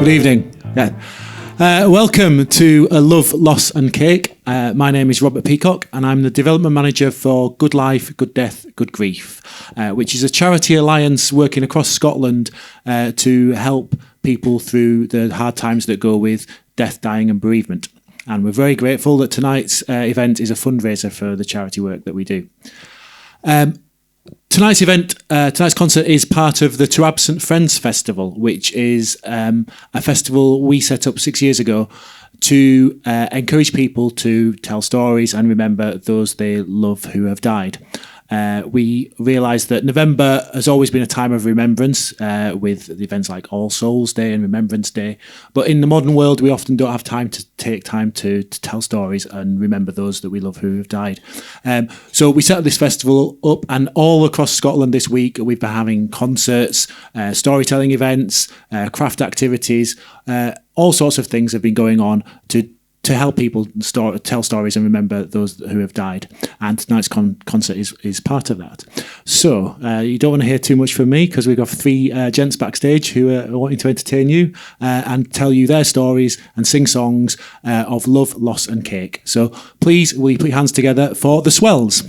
Good evening. Yeah. Welcome to Love, Loss and Cake. My name is Robert Peacock and I'm the Development Manager for Good Life, Good Death, Good Grief, which is a charity alliance working across Scotland to help people through the hard times that go with death, dying and bereavement. And we're very grateful that tonight's event is a fundraiser for the charity work that we do. Tonight's concert is part of the To Absent Friends Festival, which is a festival we set up 6 years ago to encourage people to tell stories and remember those they love who have died. We realised that November has always been a time of remembrance with events like All Souls Day and Remembrance Day. But in the modern world, we often don't have time to take time to tell stories and remember those that we love who have died. So we set this festival up, and all across Scotland this week, we've been having concerts, storytelling events, craft activities, all sorts of things have been going on to help people tell stories and remember those who have died. And tonight's concert is part of that. So you don't want to hear too much from me because we've got three gents backstage who are wanting to entertain you and tell you their stories and sing songs of love, loss and cake. So please, will you put your hands together for the Swells?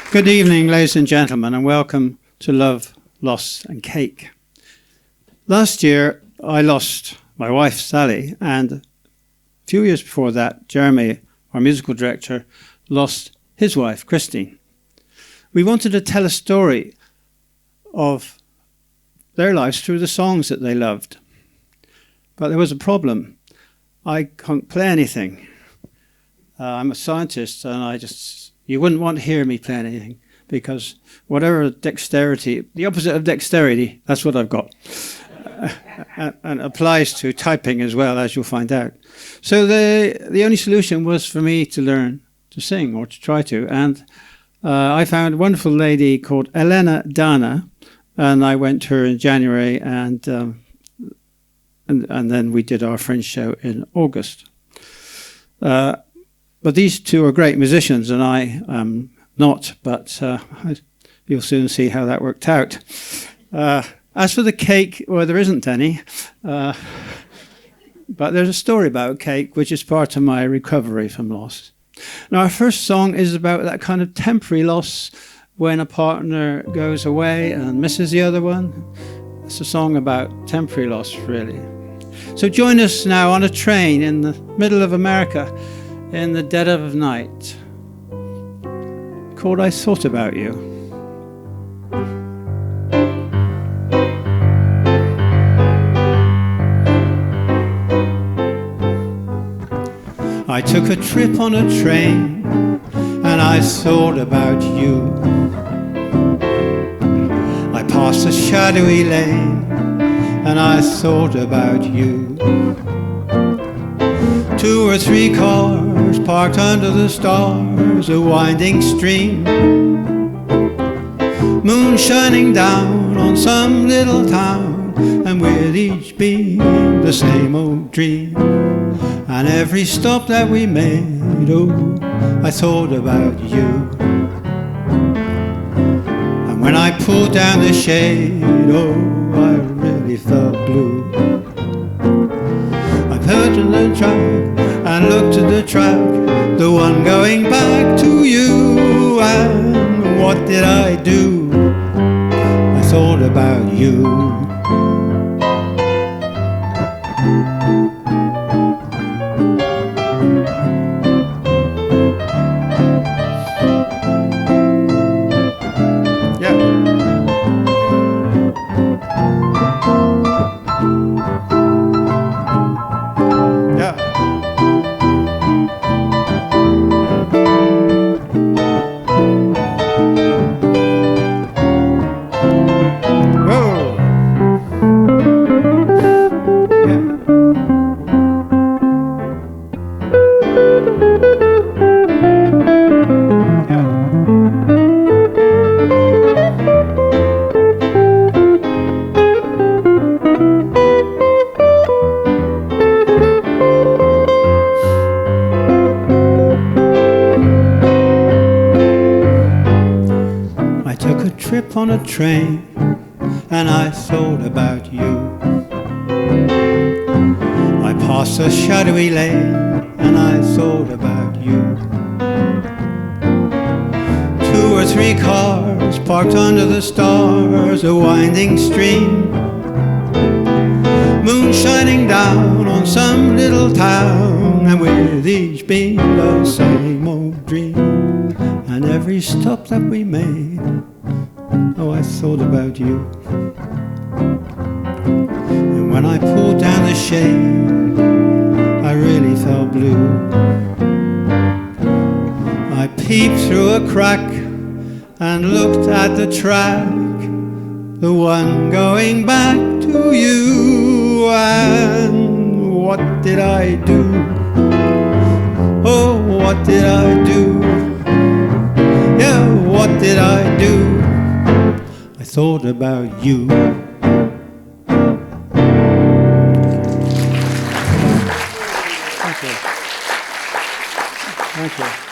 Good evening, ladies and gentlemen, and welcome to Love, Loss and Cake. Last year, I lost my wife, Sally, and a few years before that, Jeremy, our musical director, lost his wife, Christine. We wanted to tell a story of their lives through the songs that they loved. But there was a problem. I can't play anything. I'm a scientist, and you wouldn't want to hear me play anything because whatever dexterity, the opposite of dexterity, that's what I've got. And applies to typing as well, as you'll find out. So the only solution was for me to learn to sing, or to try to. And I found a wonderful lady called Elena Dana, and I went to her in January, and then we did our Fringe show in August. But these two are great musicians, and I am not, but you'll soon see how that worked out. As for the cake, well, there isn't any, but there's a story about cake, which is part of my recovery from loss. Now, our first song is about that kind of temporary loss when a partner goes away and misses the other one. It's a song about temporary loss, really. So join us now on a train in the middle of America, in the dead of night, called I Thought About You. I took a trip on a train and I thought about you. I passed a shadowy lane and I thought about you. 2 or 3 cars parked under the stars, a winding stream, moon shining down on some little town, and with each beam the same old dream. And every stop that we made, oh, I thought about you. And when I pulled down the shade, oh, I really felt blue. I heard the track and looked at the track, the one going back to you. And what did I do? I thought about you. trip on a train, and I thought about you. I passed a shadowy lane, and I thought about you. 2 or 3 cars parked under the stars, a winding stream, moon shining down on some little town, and with each beam the same old dream. And every stop that we made, oh, I thought about you. And when I pulled down the shade, I really felt blue. I peeped through a crack and looked at the track, the one going back to you. And what did I do? Oh, what did I do? Yeah, what did I do? I thought about you. Thank you. Thank you.